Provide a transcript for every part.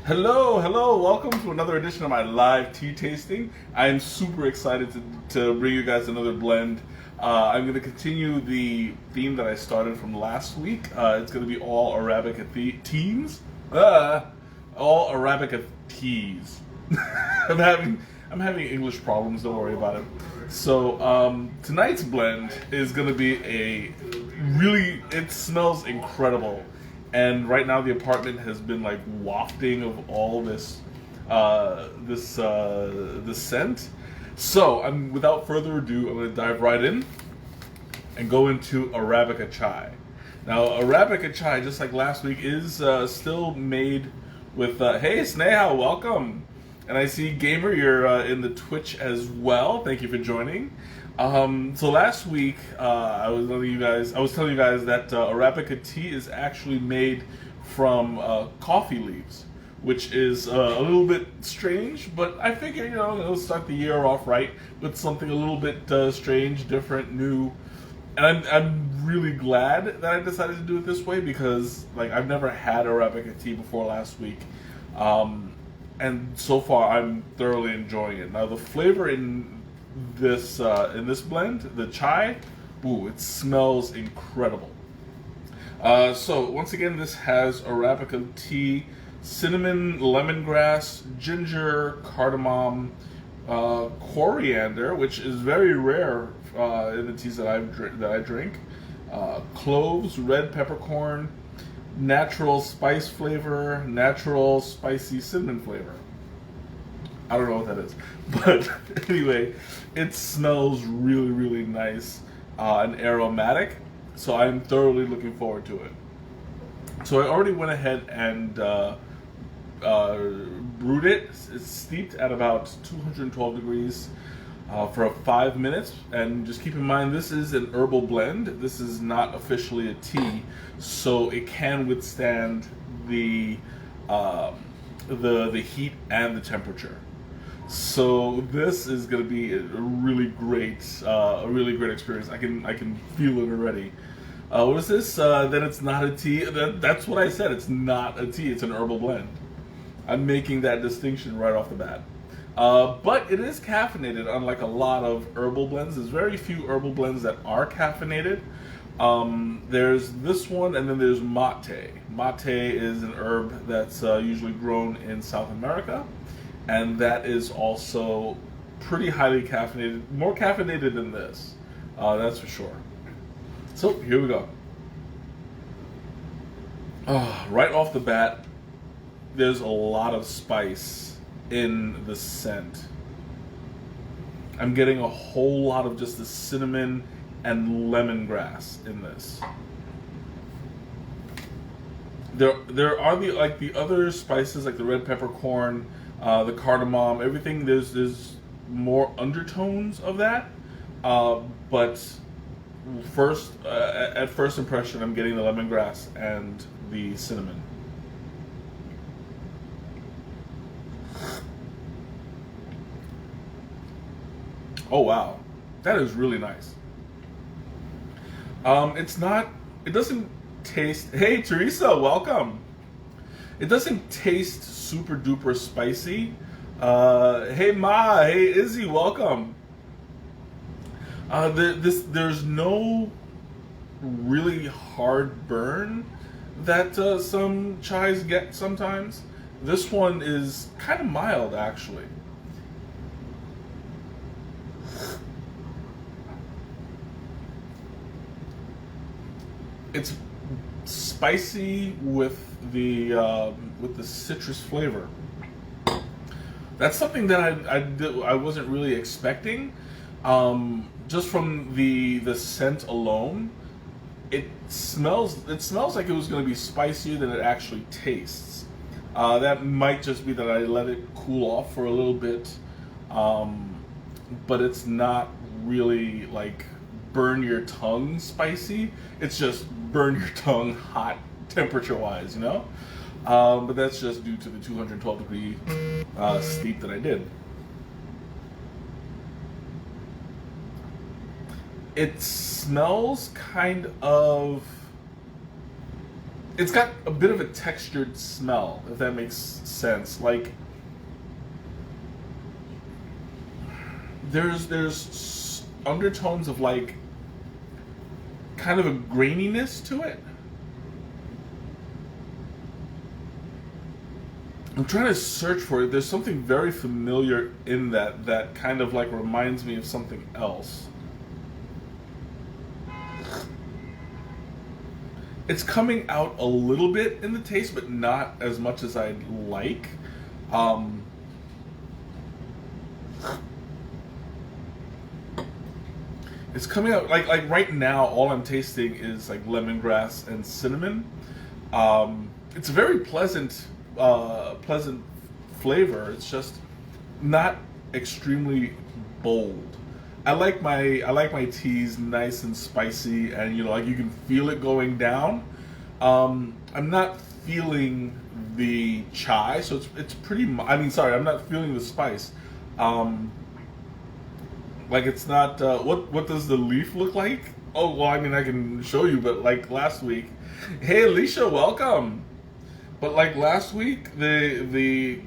Hello, hello, welcome to another edition of my live tea tasting. I am super excited to bring you guys another blend. I'm going to continue the theme that I started from last week. It's going to be all Arabica teas. All Arabica teas. I'm having English problems, don't worry about it. So tonight's blend is going to be it smells incredible. And right now the apartment has been like wafting of all this scent. So without further ado, I'm going to dive right in and go into Arabica chai. Now Arabica chai, just like last week, is still made with hey Sneha, welcome. And I see Gamer, you're in the Twitch as well. Thank you for joining. So last week, I was telling you guys that Arabica tea is actually made from coffee leaves, which is a little bit strange, but I figure, it'll start the year off right with something a little bit strange, different, new. And I'm really glad that I decided to do it this way because, like, I've never had Arabica tea before last week. And so far, I'm thoroughly enjoying it. Now, the flavor in this blend, the chai, it smells incredible. So once again, this has Arabica tea, cinnamon, lemongrass, ginger, cardamom, coriander, which is very rare in the teas that I drink, cloves, red peppercorn, natural spice flavor, natural spicy cinnamon flavor. I don't know what that is, but anyway, it smells really, really nice and aromatic, so I'm thoroughly looking forward to it. So I already went ahead and brewed it. It's steeped at about 212 degrees for 5 minutes, and just keep in mind this is an herbal blend. This is not officially a tea, so it can withstand the heat and the temperature. So this is going to be a really great experience. I can feel it already. What is this? That it's not a tea. That's what I said. It's not a tea. It's an herbal blend. I'm making that distinction right off the bat. But it is caffeinated, unlike a lot of herbal blends. There's very few herbal blends that are caffeinated. There's this one, and then there's mate. Mate is an herb that's usually grown in South America, and that is also pretty highly caffeinated, more caffeinated than this, that's for sure. So here we go. Right off the bat, there's a lot of spice in the scent. I'm getting a whole lot of just the cinnamon and lemongrass in this. There are the other spices, like the red peppercorn, the cardamom, everything. There's more undertones of that, but at first impression, I'm getting the lemongrass and the cinnamon. Oh wow, that is really nice. It doesn't taste, hey Teresa, welcome. It doesn't taste super duper spicy. Hey Ma, hey Izzy, welcome. There's no really hard burn that some chais get sometimes. This one is kind of mild, actually. It's spicy with the citrus flavor. That's something that I wasn't really expecting. Just from the scent alone, it smells like it was going to be spicier than it actually tastes. That might just be that I let it cool off for a little bit, but it's not really like burn your tongue spicy. It's just burn your tongue hot temperature wise, but that's just due to the 212 degree steep that I did. It smells kind of it's got a bit of a textured smell, if that makes sense. Like there's undertones of like kind of a graininess to it. I'm trying to search for it. There's something very familiar in that kind of like reminds me of something else. It's coming out a little bit in the taste, but not as much as I'd like. It's coming out like right now. All I'm tasting is like lemongrass and cinnamon. It's a very pleasant flavor. It's just not extremely bold. I like my teas nice and spicy, and like you can feel it going down. I'm not feeling the chai, so it's pretty. I mean, sorry, I'm not feeling the spice. Like it's not. What does the leaf look like? Oh well, I mean I can show you, but like last week. Hey Alicia, welcome. But like last week, the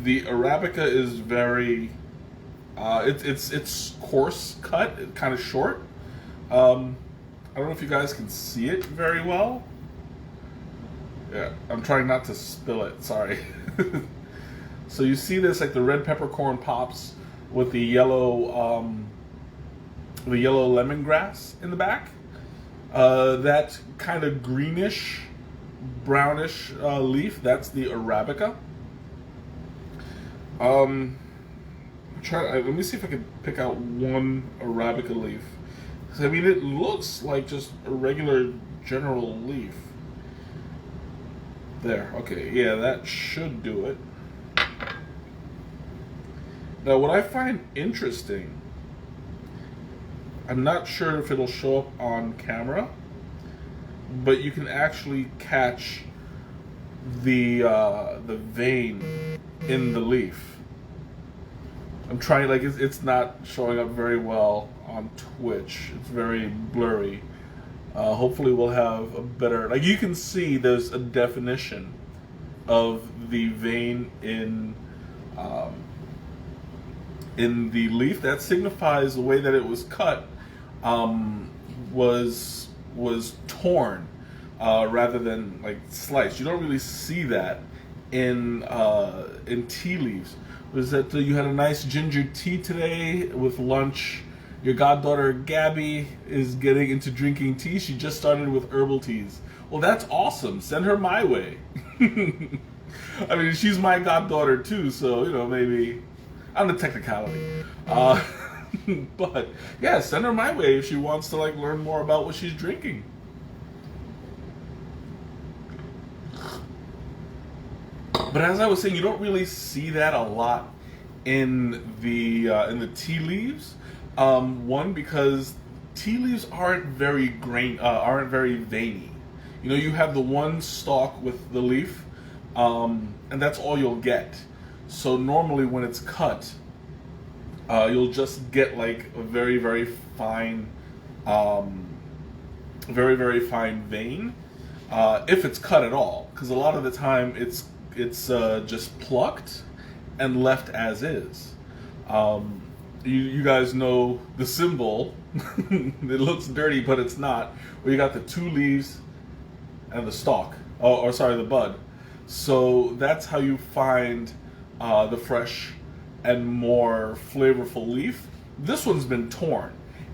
Arabica is very, it's coarse cut, kind of short. I don't know if you guys can see it very well. Yeah, I'm trying not to spill it. Sorry. So you see this like the red peppercorn pops with the yellow lemongrass in the back. That kind of greenish, brownish leaf, that's the Arabica. Let me see if I can pick out one Arabica leaf. I mean, it looks like just a regular general leaf. There, okay, yeah, that should do it. Now, what I find interesting, I'm not sure if it'll show up on camera, but you can actually catch the vein in the leaf. I'm trying, like it's not showing up very well on Twitch. It's very blurry. Hopefully we'll have a better, like you can see there's a definition of the vein in the leaf. That signifies the way that it was cut was torn rather than like sliced. You don't really see that in tea leaves. Was that you had a nice ginger tea today with lunch? Your goddaughter Gabby is getting into drinking tea. She just started with herbal teas. Well, that's awesome. Send her my way. I mean, she's my goddaughter too, so maybe on the technicality. But yeah, send her my way if she wants to like learn more about what she's drinking. But as I was saying, you don't really see that a lot in the tea leaves. One, because tea leaves aren't very aren't very veiny. You have the one stalk with the leaf, and that's all you'll get. So normally when it's cut, you'll just get like a very, very fine, very, very fine vein, if it's cut at all. Because a lot of the time it's just plucked and left as is. You guys know the symbol. It looks dirty, but it's not. Where you got the two leaves and the stalk, or sorry, the bud. So that's how you find the fresh and more flavorful leaf. This one's been torn,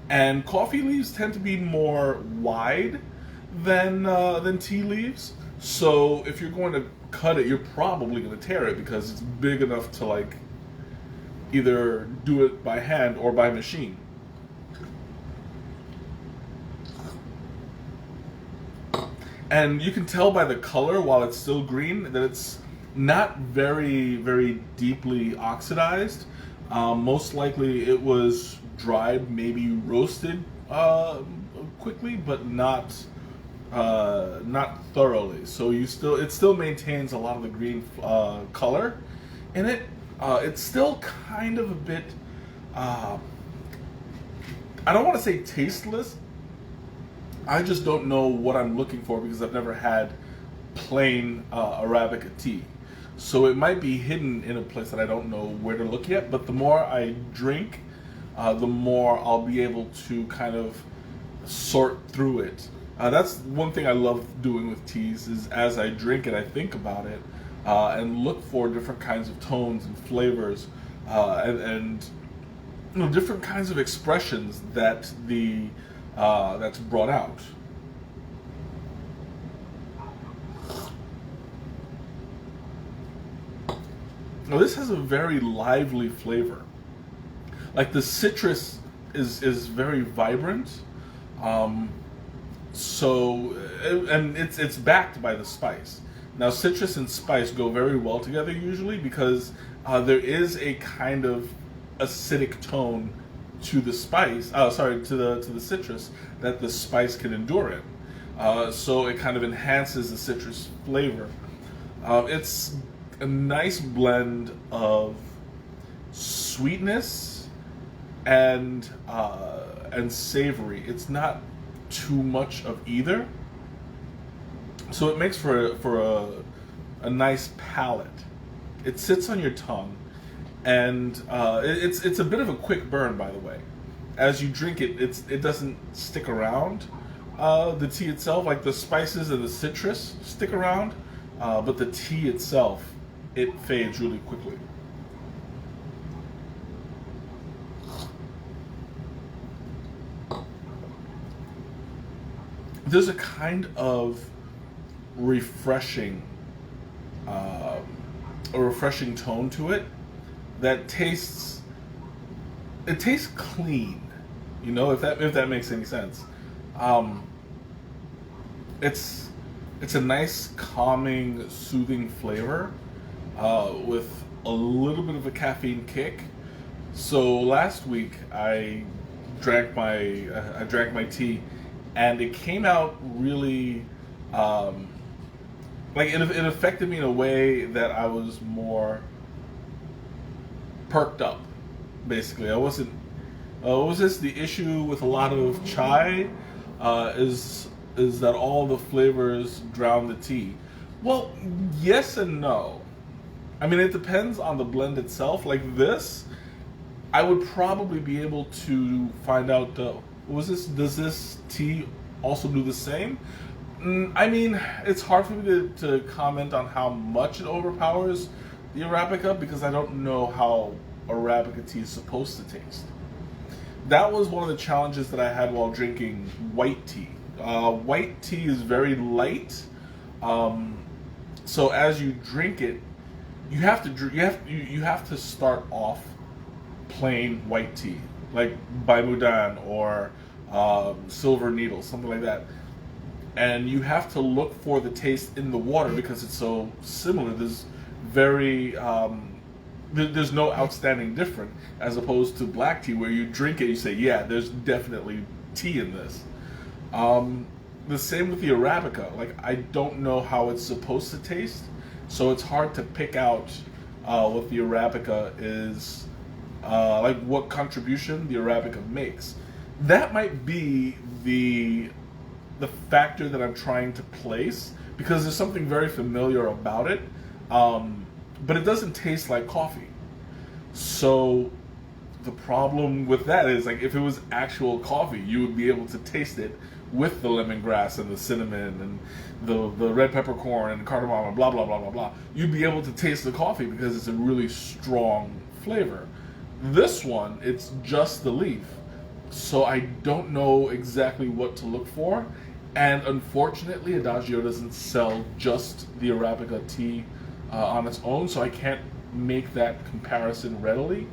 and coffee leaves tend to be more wide than tea leaves. So if you're going to cut it, you're probably going to tear it because it's big enough to like either do it by hand or by machine. And you can tell by the color, while it's still green, that it's not very, very deeply oxidized. Most likely it was dried, maybe roasted quickly, but not thoroughly. So it still maintains a lot of the green color in it. It's still kind of a bit, I don't want to say tasteless, I just don't know what I'm looking for because I've never had plain Arabica tea. So it might be hidden in a place that I don't know where to look yet. But the more I drink, the more I'll be able to kind of sort through it. That's one thing I love doing with teas is as I drink it, I think about it and look for different kinds of tones and flavors and you know, different kinds of expressions that that's brought out. Now this has a very lively flavor. Like the citrus is very vibrant. Um, and it's backed by the spice. Now citrus and spice go very well together usually because there is a kind of acidic tone to the spice. Sorry, to the citrus that the spice can endure in. So it kind of enhances the citrus flavor. It's a nice blend of sweetness and savory. It's not too much of either, so it makes for a nice palate. It sits on your tongue, and it's a bit of a quick burn, by the way. As you drink it, it doesn't stick around. The tea itself, like the spices and the citrus, stick around, but the tea itself, it fades really quickly. There's a kind of refreshing, a refreshing tone to it that tastes. It tastes clean, you know, if that makes any sense. Um, it's a nice, calming, soothing flavor with a little bit of a caffeine kick. So last week I drank my tea, and it came out really like it affected me in a way that I was more perked up. Basically, I wasn't. What was this? The issue with a lot of chai is that all the flavors drown the tea. Well, yes and no. I mean, it depends on the blend itself. Like this, I would probably be able to find out. Was this? Does this tea also do the same? I mean, it's hard for me to comment on how much it overpowers the Arabica because I don't know how Arabica tea is supposed to taste. That was one of the challenges that I had while drinking white tea. White tea is very light, so as you drink it, you have to start off plain white tea, like Baimudan or Silver Needle, something like that. And you have to look for the taste in the water because it's so similar. There's no outstanding difference as opposed to black tea where you drink it, you say, yeah, there's definitely tea in this. The same with the Arabica. Like, I don't know how it's supposed to taste, so it's hard to pick out what the Arabica is, like what contribution the Arabica makes. That might be the factor that I'm trying to place because there's something very familiar about it, but it doesn't taste like coffee. So the problem with that is, like, if it was actual coffee, you would be able to taste it with the lemongrass and the cinnamon and the red peppercorn and cardamom and blah blah blah blah blah. You'd be able to taste the coffee because it's a really strong flavor. This one, it's just the leaf. So I don't know exactly what to look for, and unfortunately Adagio doesn't sell just the Arabica tea on its own, so I can't make that comparison readily.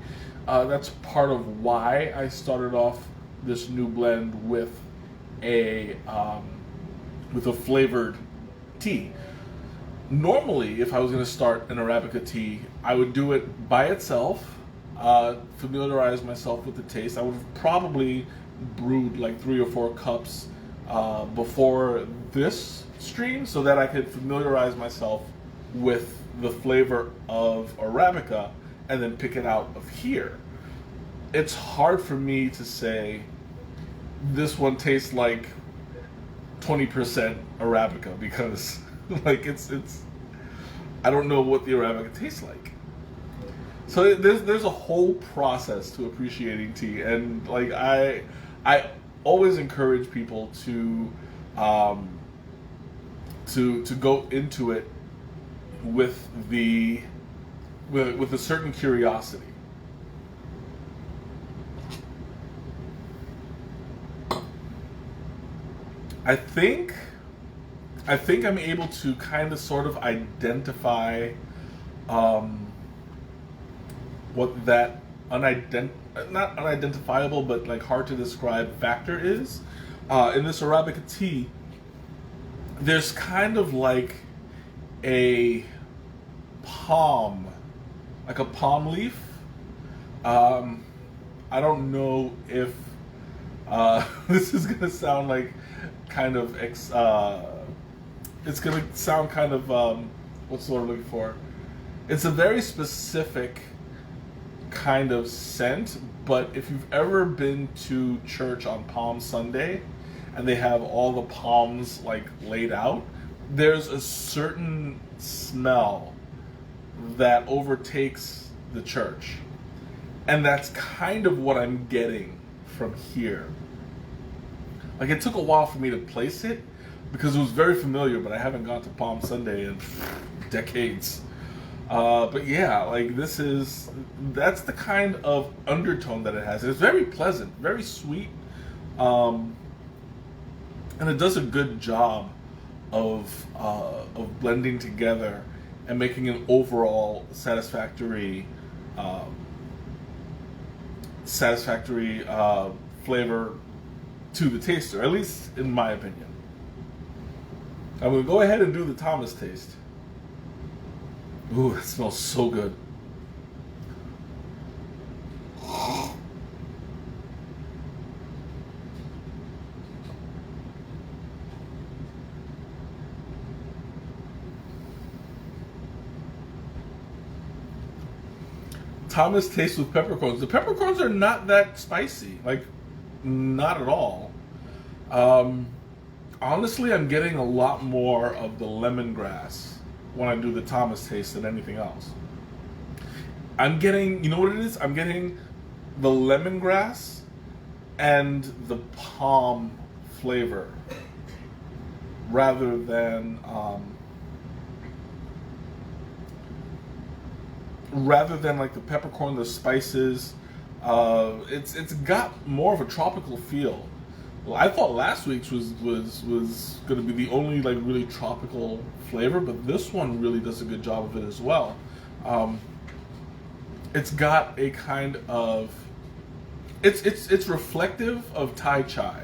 That's part of why I started off this new blend with a flavored tea. Normally, if I was going to start an Arabica tea, I would do it by itself, familiarize myself with the taste. I would have probably brewed like 3 or 4 cups before this stream so that I could familiarize myself with the flavor of Arabica and then pick it out of here. It's hard for me to say this one tastes like 20% Arabica because like it's I don't know what the Arabica tastes like. So there's a whole process to appreciating tea, and like I always encourage people to go into it with with a certain curiosity. I think I'm able to kind of sort of identify what that not unidentifiable but like hard to describe factor is. In this Arabica tea, there's kind of like a palm, like a palm leaf. I don't know if this is gonna sound like kind of it's gonna sound kind of what's the word I'm looking for? It's a very specific kind of scent, but if you've ever been to church on Palm Sunday and they have all the palms like laid out, there's a certain smell that overtakes the church. And that's kind of what I'm getting from here. Like, it took a while for me to place it because it was very familiar, but I haven't gone to Palm Sunday in decades. But yeah, like that's the kind of undertone that it has. It's very pleasant, very sweet, and it does a good job of blending together and making an overall satisfactory flavor to the taster, at least in my opinion. I'm gonna go ahead and do the Thomas taste. Ooh, it smells so good. Thomas tastes with peppercorns. The peppercorns are not that spicy, like not at all. Honestly, I'm getting a lot more of the lemongrass when I do the Thomas taste than anything else. I'm getting, you know what it is? I'm getting the lemongrass and the palm flavor rather than like the peppercorn, the spices. It's got more of a tropical feel. Well, I thought last week's was going to be the only like really tropical flavor, but this one really does a good job of it as well. It's got a kind of it's reflective of Thai chai.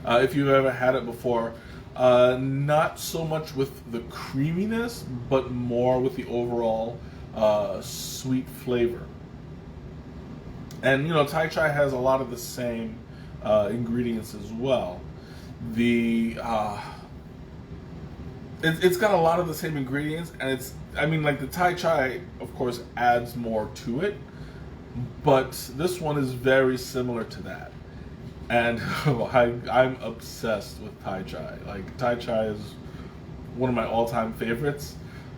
If you've ever had it before, not so much with the creaminess, but more with the overall sweet flavor. And you know, Thai chai has a lot of the same ingredients as well. It's got a lot of the same ingredients, and like the Thai chai, of course, adds more to it, but this one is very similar to that. And I'm obsessed with Thai chai. Like, Thai chai is one of my all-time favorites.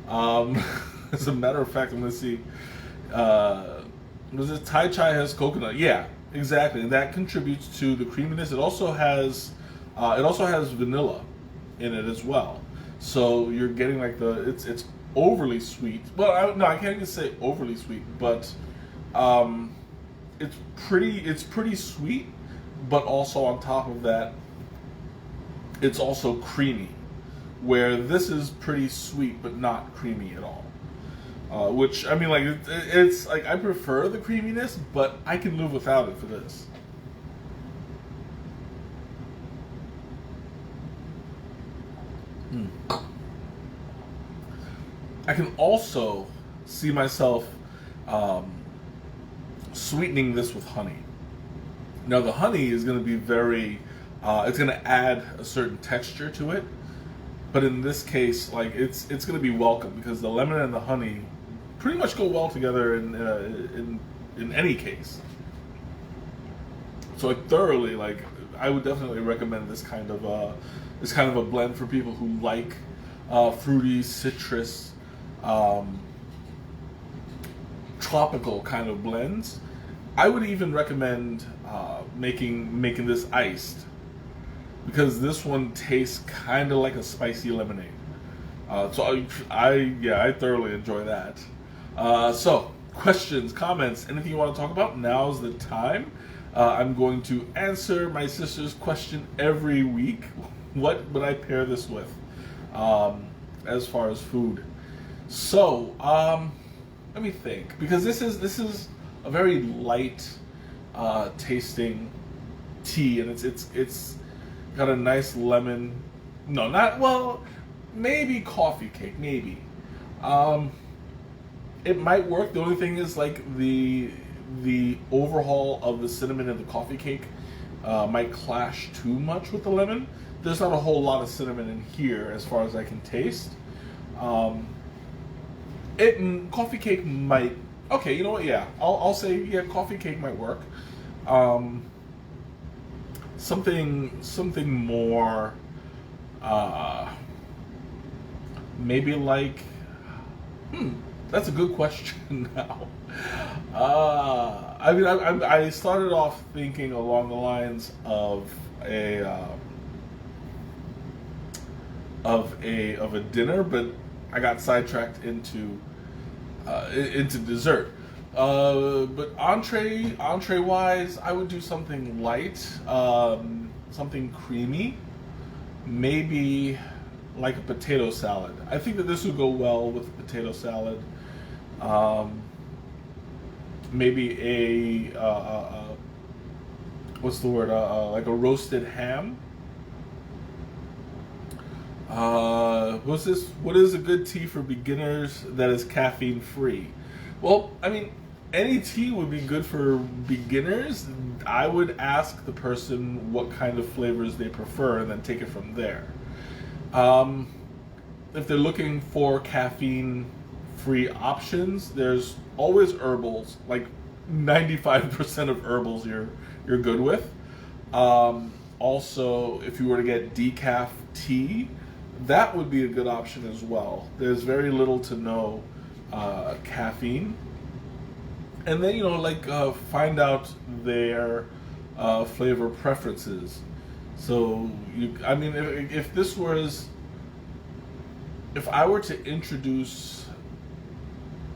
As a matter of fact, I'm gonna see. Was it Thai chai has coconut? Yeah, exactly, and that contributes to the creaminess. It also has vanilla in it as well. So you're getting like it's overly sweet. Well, no, I can't even say overly sweet, but it's pretty sweet. But also on top of that, it's also creamy. Where this is pretty sweet but not creamy at all. Which, I mean, like, it's like, I prefer the creaminess, but I can live without it for this. I can also see myself sweetening this with honey. Now, the honey is going to be very, it's going to add a certain texture to it. But in this case, like, it's going to be welcome because the lemon and the honey pretty much go well together in any case. So I I would definitely recommend this kind of a blend for people who like fruity, citrus, um, tropical kind of blends. I would even recommend making this iced, because this one tastes kind of like a spicy lemonade. I thoroughly enjoy that. So questions, comments, anything you want to talk about? Now's the time. I'm going to answer my sister's question every week. What would I pair this with, as far as food? So let me think, because this is a very light tasting tea, and it's got a nice lemon. No, not well. Maybe coffee cake. Maybe. It might work. The only thing is, like, the overhaul of the cinnamon and the coffee cake might clash too much with the lemon. There's not a whole lot of cinnamon in here as far as I can taste. Coffee cake might. Okay, you know what? Yeah, I'll say yeah. Coffee cake might work. Something more. Maybe like. That's a good question. Now, I mean, I started off thinking along the lines of a dinner, but I got sidetracked into dessert. But entree wise, I would do something light, something creamy, maybe like a potato salad. I think that this would go well with potato salad. Maybe what's the word? Like a roasted ham. What's this? What is a good tea for beginners that is caffeine free? Well, I mean, any tea would be good for beginners. I would ask the person what kind of flavors they prefer, and then take it from there. If they're looking for caffeine-free options, there's always herbals. Like 95% of herbals you're good with. Also, if you were to get decaf tea, that would be a good option as well. There's very little to no caffeine. And then, find out their flavor preferences. So, if I were to introduce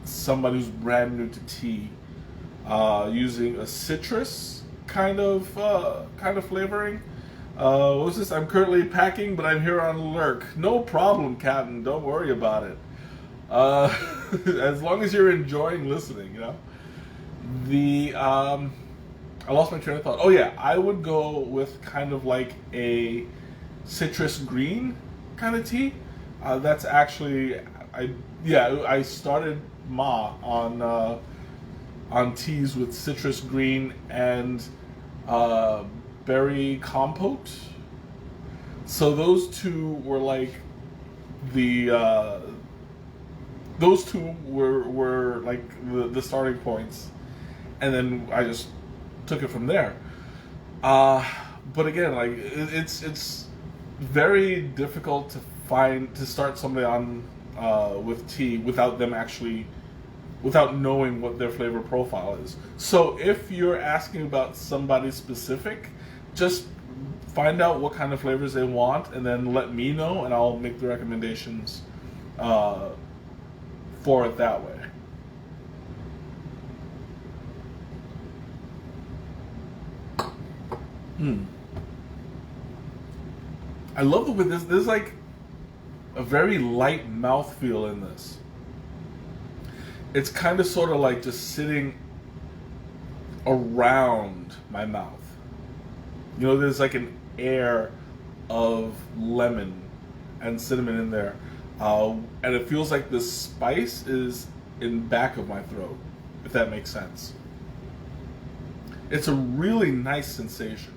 somebody who's brand new to tea, using a citrus kind of flavoring. What's this? I'm currently packing, but I'm here on lurk. No problem, Captain. Don't worry about it. As long as you're enjoying listening, I lost my train of thought. Oh yeah, I would go with kind of like a citrus green kind of tea. That's actually I started on teas with citrus green and berry compote. So those two were like those two were like the starting points, and then I just took it from there. But again, like it's very difficult to start somebody on with tea without knowing what their flavor profile is. So if you're asking about somebody specific, just find out what kind of flavors they want, and then let me know, and I'll make the recommendations for it that way. I love the way there's like a very light mouthfeel in this. It's kind of sort of like just sitting around my mouth. There's like an air of lemon and cinnamon in there. And it feels like the spice is in back of my throat, if that makes sense. It's a really nice sensation.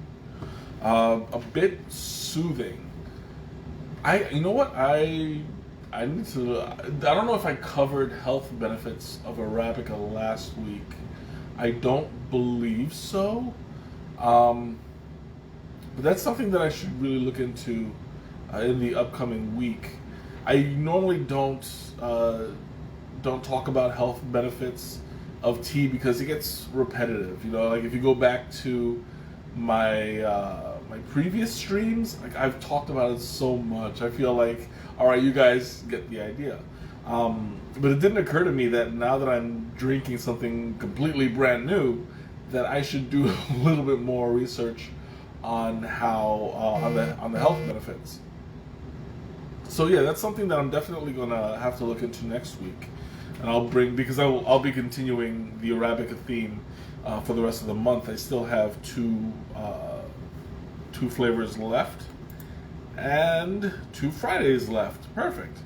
A bit soothing. You know what? I need to. I don't know if I covered health benefits of Arabica last week. I don't believe so. But that's something that I should really look into in the upcoming week. I normally don't talk about health benefits of tea because it gets repetitive. You know, like if you go back to my my previous streams, like I've talked about it so much. I feel like, all right, you guys get the idea. But it didn't occur to me that now that I'm drinking something completely brand new, that I should do a little bit more research on how on the health benefits. So yeah, that's something that I'm definitely gonna have to look into next week, and I'll bring because I'll be continuing the Arabica theme for the rest of the month. I still have two flavors left and 2 Fridays left. Perfect.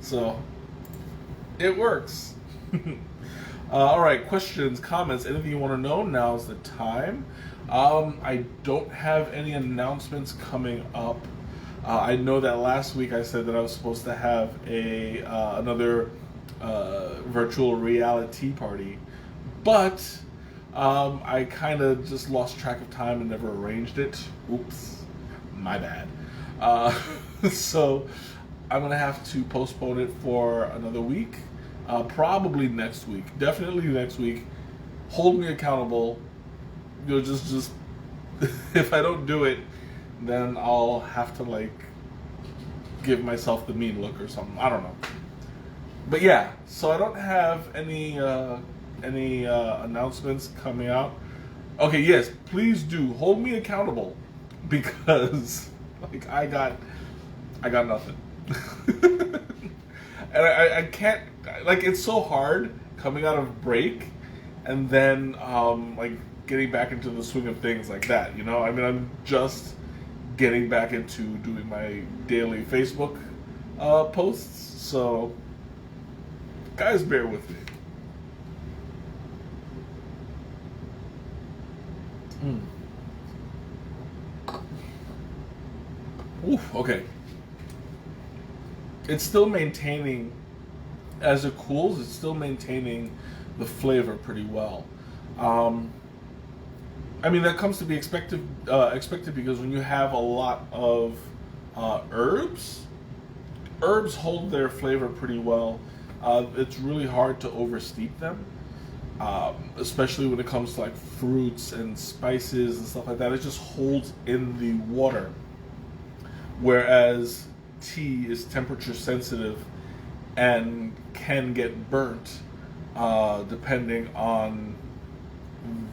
So it works. All right, questions, comments, anything you want to know? Now's the time. I don't have any announcements coming up. I know that last week I said that I was supposed to have another virtual reality party, but I kind of just lost track of time and never arranged it. Oops, my bad. So I'm gonna have to postpone it for another week. Probably next week. Definitely next week. Hold me accountable. You know, just if I don't do it, then I'll have to like give myself the mean look or something. I don't know. But yeah, so I don't have any announcements coming out. Okay, yes, please do hold me accountable because like I got nothing. And I can't, like, it's so hard coming out of break and then like getting back into the swing of things like that, you know? I mean, I'm just getting back into doing my daily Facebook posts, so guys, bear with me. Oof, okay. It's still maintaining, as it cools, it's still maintaining the flavor pretty well. I mean, that comes to be expected because when you have a lot of herbs hold their flavor pretty well. It's really hard to oversteep them, especially when it comes to like fruits and spices and stuff like that. It just holds in the water, whereas tea is temperature sensitive and can get burnt depending on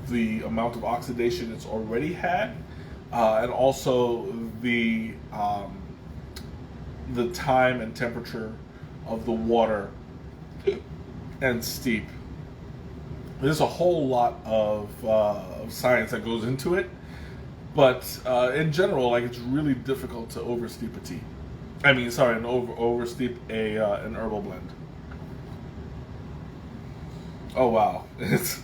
the amount of oxidation it's already had, and also the time and temperature of the water and steep. There's a whole lot of science that goes into it, but in general, like, it's really difficult to oversteep a tea. I mean, sorry, oversteep an herbal blend. Oh wow, it's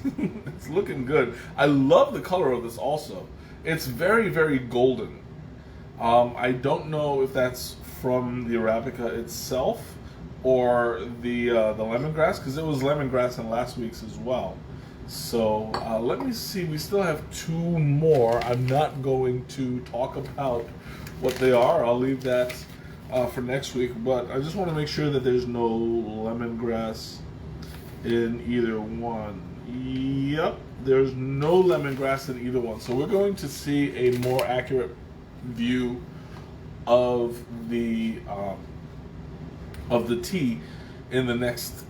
looking good. I love the color of this also. It's very, very golden. I don't know if that's from the Arabica itself or the lemongrass, because it was lemongrass in last week's as well. So let me see. We still have 2 more. I'm not going to talk about what they are. I'll leave that for next week. But I just want to make sure that there's no lemongrass in either one. Yep, there's no lemongrass in either one. So we're going to see a more accurate view of the tea in the next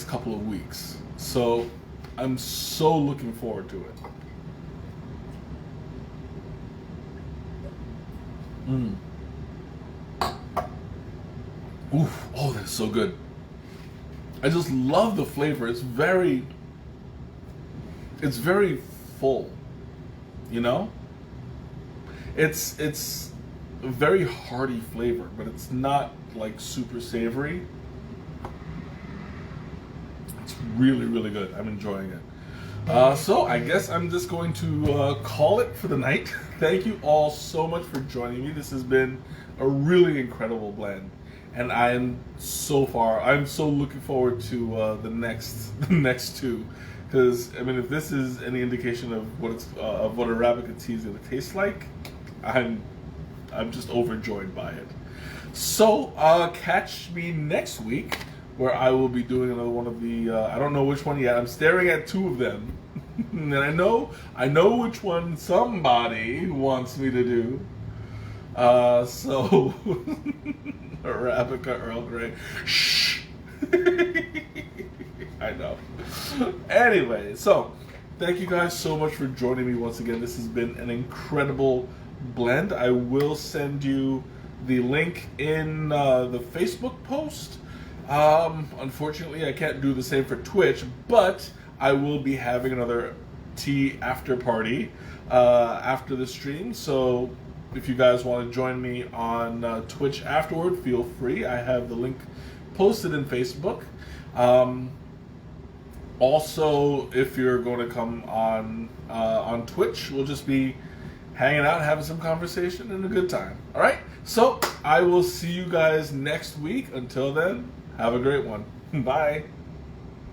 couple of weeks. So I'm so looking forward to it. Oof! Oh, that's so good. I just love the flavor. It's very full, you know? It's a very hearty flavor, but it's not like super savory. It's really, really good. I'm enjoying it. So I guess I'm just going to call it for the night. Thank you all so much for joining me. This has been a really incredible blend, and I'm so looking forward to the next 2, Because I mean, if this is any indication of what Arabica tea is going to taste like, I'm just overjoyed by it. So catch me next week, where I will be doing another one of the. I don't know which one yet. I'm staring at two of them, and I know which one somebody wants me to do. So Arabica Earl Grey. Shh. I know. Anyway, so thank you guys so much for joining me once again. This has been an incredible blend. I will send you the link in the Facebook post. Unfortunately, I can't do the same for Twitch, but I will be having another tea after party after the stream. So if you guys want to join me on Twitch afterward, feel free. I have the link posted in Facebook. Also, if you're going to come on Twitch, we'll just be hanging out, having some conversation, and a good time. All right? So I will see you guys next week. Until then, have a great one. Bye.